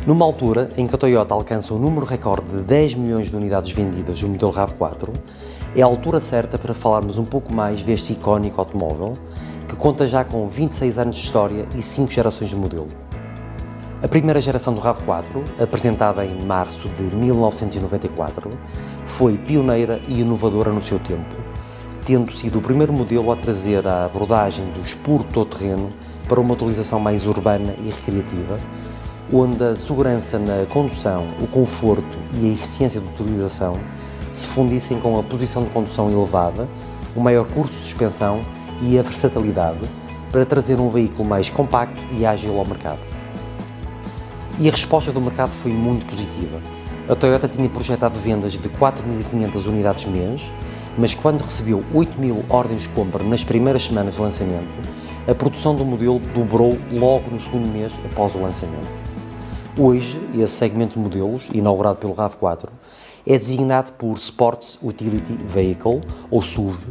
Numa altura em que a Toyota alcança um número recorde de 10 milhões de unidades vendidas no modelo RAV4, é a altura certa para falarmos um pouco mais deste icónico automóvel, que conta já com 26 anos de história e 5 gerações de modelo. A primeira geração do RAV4, apresentada em março de 1994, foi pioneira e inovadora no seu tempo, tendo sido o primeiro modelo a trazer a abordagem do puro todo-terreno para uma utilização mais urbana e recreativa, onde a segurança na condução, o conforto e a eficiência de utilização se fundissem com a posição de condução elevada, o maior curso de suspensão e a versatilidade para trazer um veículo mais compacto e ágil ao mercado. E a resposta do mercado foi muito positiva. A Toyota tinha projetado vendas de 4.500 unidades mês, mas quando recebeu 8.000 ordens de compra nas primeiras semanas de lançamento, a produção do modelo dobrou logo no segundo mês após o lançamento. Hoje, esse segmento de modelos, inaugurado pelo RAV4, é designado por Sports Utility Vehicle, ou SUV,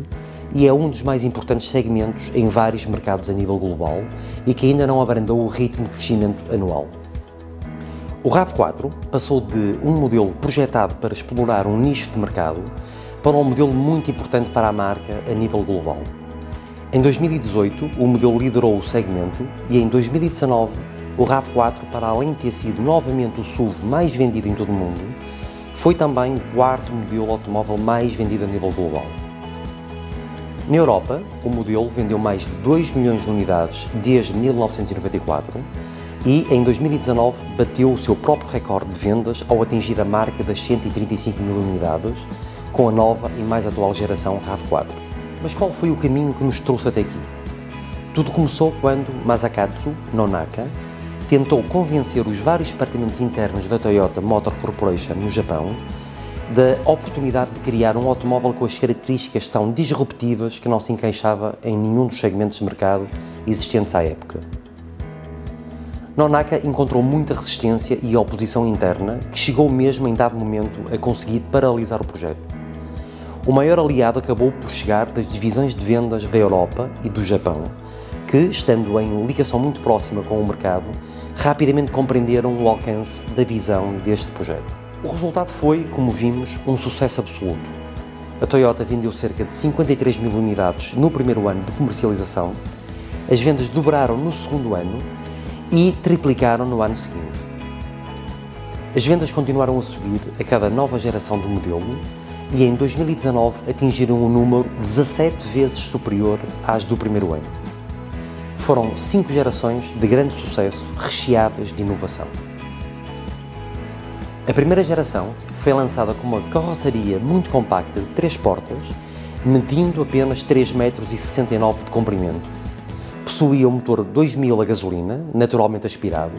e é um dos mais importantes segmentos em vários mercados a nível global e que ainda não abrandou o ritmo de crescimento anual. O RAV4 passou de um modelo projetado para explorar um nicho de mercado para um modelo muito importante para a marca a nível global. Em 2018, o modelo liderou o segmento e em 2019, o RAV4, para além de ter sido novamente o SUV mais vendido em todo o mundo, foi também o quarto modelo automóvel mais vendido a nível global. Na Europa, o modelo vendeu mais de 2 milhões de unidades desde 1994 e, em 2019, bateu o seu próprio recorde de vendas ao atingir a marca das 135 mil unidades, com a nova e mais atual geração RAV4. Mas qual foi o caminho que nos trouxe até aqui? Tudo começou quando Masakatsu Nonaka tentou convencer os vários departamentos internos da Toyota Motor Corporation no Japão da oportunidade de criar um automóvel com as características tão disruptivas que não se encaixava em nenhum dos segmentos de mercado existentes à época. Nonaka encontrou muita resistência e oposição interna que chegou mesmo em dado momento a conseguir paralisar o projeto. O maior aliado acabou por chegar das divisões de vendas da Europa e do Japão, que, estando em ligação muito próxima com o mercado, rapidamente compreenderam o alcance da visão deste projeto. O resultado foi, como vimos, um sucesso absoluto. A Toyota vendeu cerca de 53 mil unidades no primeiro ano de comercialização, as vendas dobraram no segundo ano e triplicaram no ano seguinte. As vendas continuaram a subir a cada nova geração do modelo e em 2019 atingiram um número 17 vezes superior às do primeiro ano. Foram 5 gerações de grande sucesso, recheadas de inovação. A primeira geração foi lançada com uma carroceria muito compacta de 3 portas, medindo apenas 3,69 metros de comprimento. Possuía um motor 2000 a gasolina, naturalmente aspirado,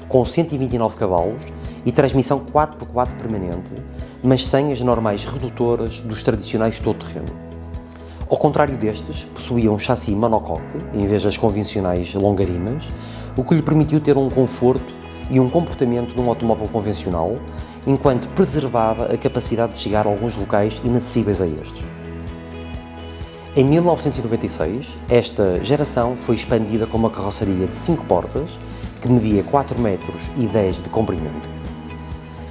com 129 cavalos e transmissão 4x4 permanente, mas sem as normais redutoras dos tradicionais todo-terreno. Ao contrário destes, possuía um chassi monocoque, em vez das convencionais longarinas, o que lhe permitiu ter um conforto e um comportamento de um automóvel convencional, enquanto preservava a capacidade de chegar a alguns locais inacessíveis a estes. Em 1996, esta geração foi expandida com uma carroceria de 5 portas, que media 4,10 metros de comprimento.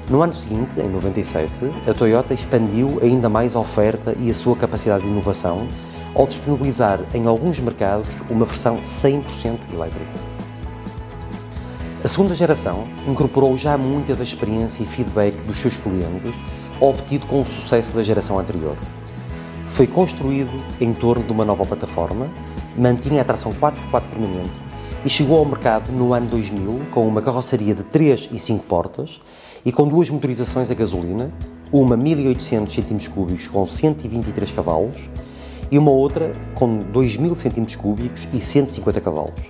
No ano seguinte, em 97, a Toyota expandiu ainda mais a oferta e a sua capacidade de inovação ao disponibilizar em alguns mercados uma versão 100% elétrica. A segunda geração incorporou já muita da experiência e feedback dos seus clientes, obtido com o sucesso da geração anterior. Foi construído em torno de uma nova plataforma, mantinha a tração 4x4 permanente e chegou ao mercado no ano 2000 com uma carroceria de 3 e 5 portas e com 2 motorizações a gasolina, uma 1800 cm3 com 123 cavalos e uma outra com 2000 cm3 e 150 cavalos.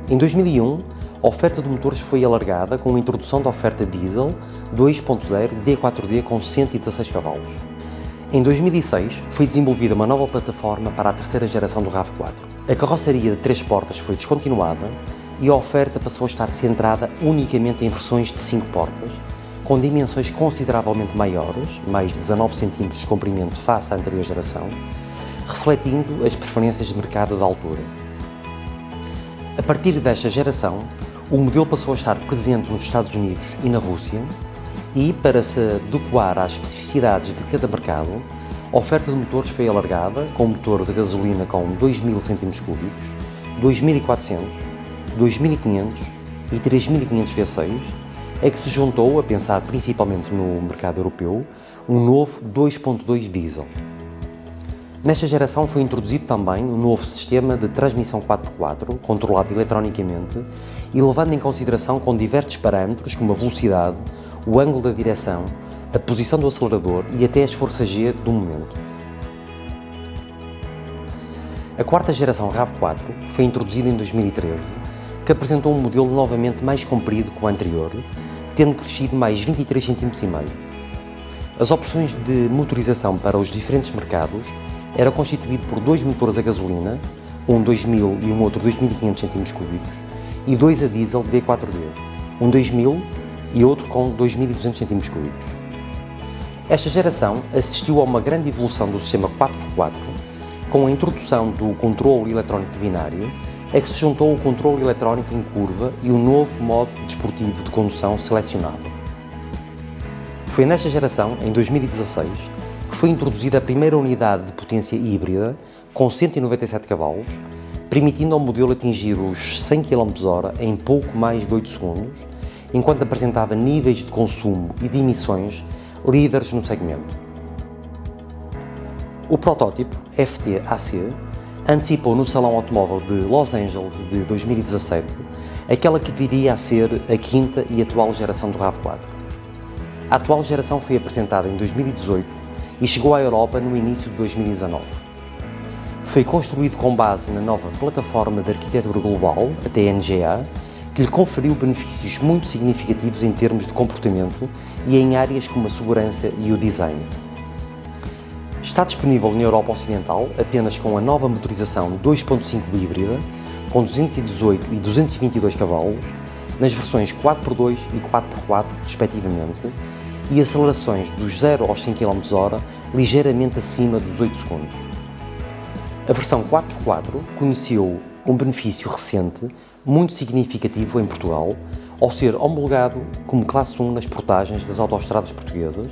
Em 2001, a oferta de motores foi alargada com a introdução da oferta diesel 2.0 D4D com 116 cavalos. Em 2006, foi desenvolvida uma nova plataforma para a terceira geração do RAV4. A carroceria de 3 portas foi descontinuada e a oferta passou a estar centrada unicamente em versões de 5 portas, com dimensões consideravelmente maiores, mais de 19 cm de comprimento face à anterior geração, refletindo as preferências de mercado da altura. A partir desta geração, O modelo passou a estar presente nos Estados Unidos e na Rússia e, para se adequar às especificidades de cada mercado, a oferta de motores foi alargada, com motores a gasolina com 2.000 cm3, 2.400, 2.500 e 3.500 V6, é que se juntou, a pensar principalmente no mercado europeu, um novo 2.2 diesel. Nesta geração foi introduzido também um novo sistema de transmissão 4x4, controlado eletronicamente e levando em consideração com diversos parâmetros como a velocidade, o ângulo da direção, a posição do acelerador e até as forças G do momento. A quarta geração RAV4 foi introduzida em 2013, que apresentou um modelo novamente mais comprido que o anterior, tendo crescido mais 23 cm. As opções de motorização para os diferentes mercados era constituído por dois motores a gasolina, um 2000 e um outro 2500 cm3, e dois a diesel D4D, um 2000 e outro com 2200 cm3. Esta geração assistiu a uma grande evolução do sistema 4x4, com a introdução do controle eletrónico binário, a que se juntou o controle eletrónico em curva e o novo modo desportivo de condução selecionável. Foi nesta geração, em 2016, que foi introduzida a primeira unidade de potência híbrida, com 197 cavalos, permitindo ao modelo atingir os 100 km/h em pouco mais de 8 segundos, enquanto apresentava níveis de consumo e de emissões líderes no segmento. O protótipo FT-AC antecipou no Salão Automóvel de Los Angeles de 2017 aquela que viria a ser a quinta e atual geração do RAV4. A atual geração foi apresentada em 2018 e chegou à Europa no início de 2019. Foi construído com base na nova plataforma de arquitetura global, a TNGA, que lhe conferiu benefícios muito significativos em termos de comportamento e em áreas como a segurança e o design. Está disponível na Europa Ocidental apenas com a nova motorização 2.5 híbrida, com 218 e 222 cavalos, nas versões 4x2 e 4x4, respectivamente, e acelerações dos 0 aos 100 km/h ligeiramente acima dos 8 segundos. A versão 4x4 conheceu um benefício recente muito significativo em Portugal, ao ser homologado como classe 1 nas portagens das autoestradas portuguesas,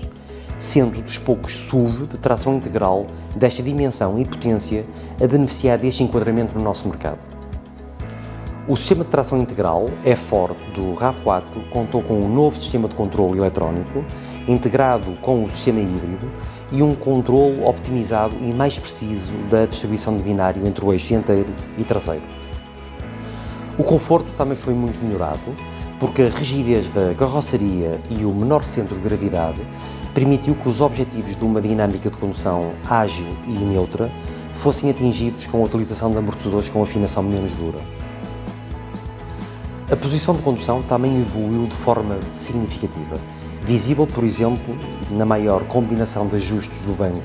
sendo dos poucos SUV de tração integral desta dimensão e potência a beneficiar deste enquadramento no nosso mercado. O sistema de tração integral, E-Forte, do RAV4, contou com um novo sistema de controle eletrónico, integrado com o sistema híbrido e um controle optimizado e mais preciso da distribuição de binário entre o eixo dianteiro e traseiro. O conforto também foi muito melhorado, porque a rigidez da carroceria e o menor centro de gravidade permitiu que os objetivos de uma dinâmica de condução ágil e neutra fossem atingidos com a utilização de amortecedores com afinação menos dura. A posição de condução também evoluiu de forma significativa, visível, por exemplo, na maior combinação de ajustes do banco,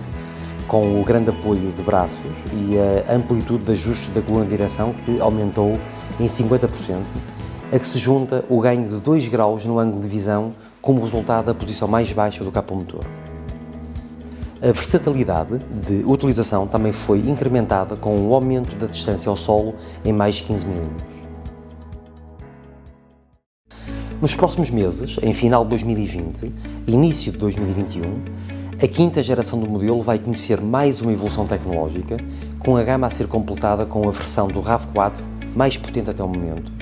com o grande apoio de braços e a amplitude de ajustes da coluna de direção que aumentou em 50%, a que se junta o ganho de 2 graus no ângulo de visão como resultado da posição mais baixa do capô motor. A versatilidade de utilização também foi incrementada com o aumento da distância ao solo em mais 15 mm. Nos próximos meses, em final de 2020 e início de 2021, a quinta geração do modelo vai conhecer mais uma evolução tecnológica, com a gama a ser completada com a versão do RAV4 mais potente até o momento,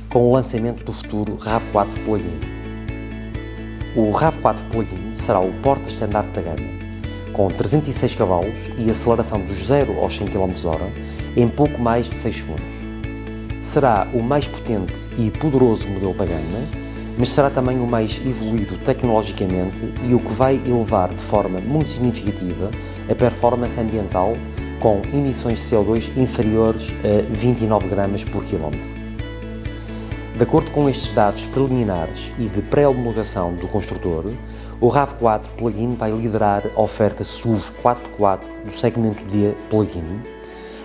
com o lançamento do futuro RAV4 Plug-in. O RAV4 Plug-in será o porta-estandarte da gama, com 306 cavalos e aceleração dos 0 aos 100 km/h em pouco mais de 6 segundos. Será o mais potente e poderoso modelo da gama, mas será também o mais evoluído tecnologicamente e o que vai elevar de forma muito significativa a performance ambiental, com emissões de CO2 inferiores a 29 gramas por quilómetro. De acordo com estes dados preliminares e de pré-homologação do construtor, o RAV4 Plug-in vai liderar a oferta SUV 4x4 do segmento D Plug-in,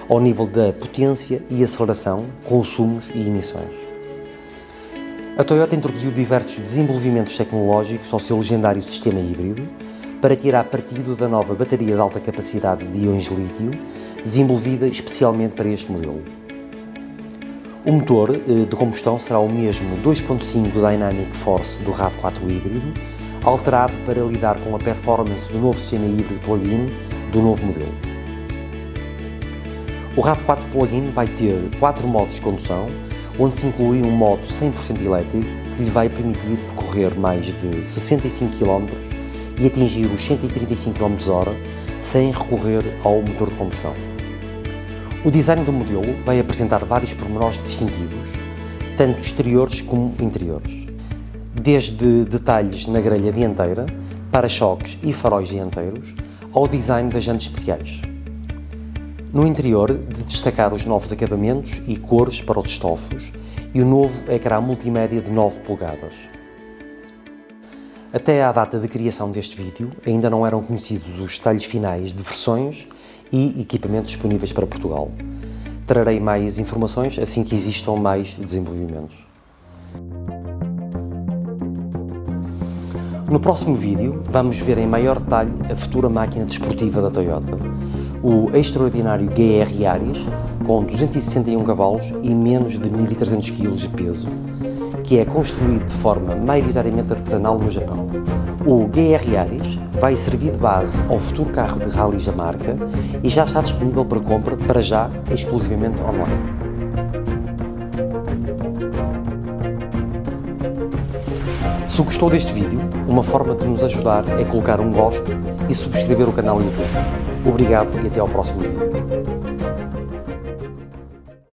ao nível da potência e aceleração, consumos e emissões. A Toyota introduziu diversos desenvolvimentos tecnológicos ao seu legendário sistema híbrido para tirar partido da nova bateria de alta capacidade de íons de lítio, desenvolvida especialmente para este modelo. O motor de combustão será o mesmo 2.5 Dynamic Force do RAV4 híbrido, alterado para lidar com a performance do novo sistema híbrido plug-in do novo modelo. O RAV4 plug-in vai ter 4 modos de condução, onde se inclui um modo 100% elétrico que lhe vai permitir percorrer mais de 65 km e atingir os 135 km/h sem recorrer ao motor de combustão. O design do modelo vai apresentar vários pormenores distintivos, tanto exteriores como interiores. Desde detalhes na grelha dianteira, para-choques e faróis dianteiros, ao design das jantes especiais. No interior, de destacar os novos acabamentos e cores para os estofos e o novo ecrã multimédia de 9 polegadas. Até à data de criação deste vídeo, ainda não eram conhecidos os detalhes finais de versões e equipamentos disponíveis para Portugal. Trarei mais informações assim que existam mais desenvolvimentos. No próximo vídeo, vamos ver em maior detalhe a futura máquina desportiva da Toyota, o extraordinário GR Yaris, com 261 cavalos e menos de 1.300 kg de peso, que é construído de forma maioritariamente artesanal no Japão. O GR Yaris vai servir de base ao futuro carro de rallies da marca e já está disponível para compra, para já, exclusivamente online. Se gostou deste vídeo, uma forma de nos ajudar é colocar um gosto e subscrever o canal YouTube. Obrigado e até ao próximo vídeo.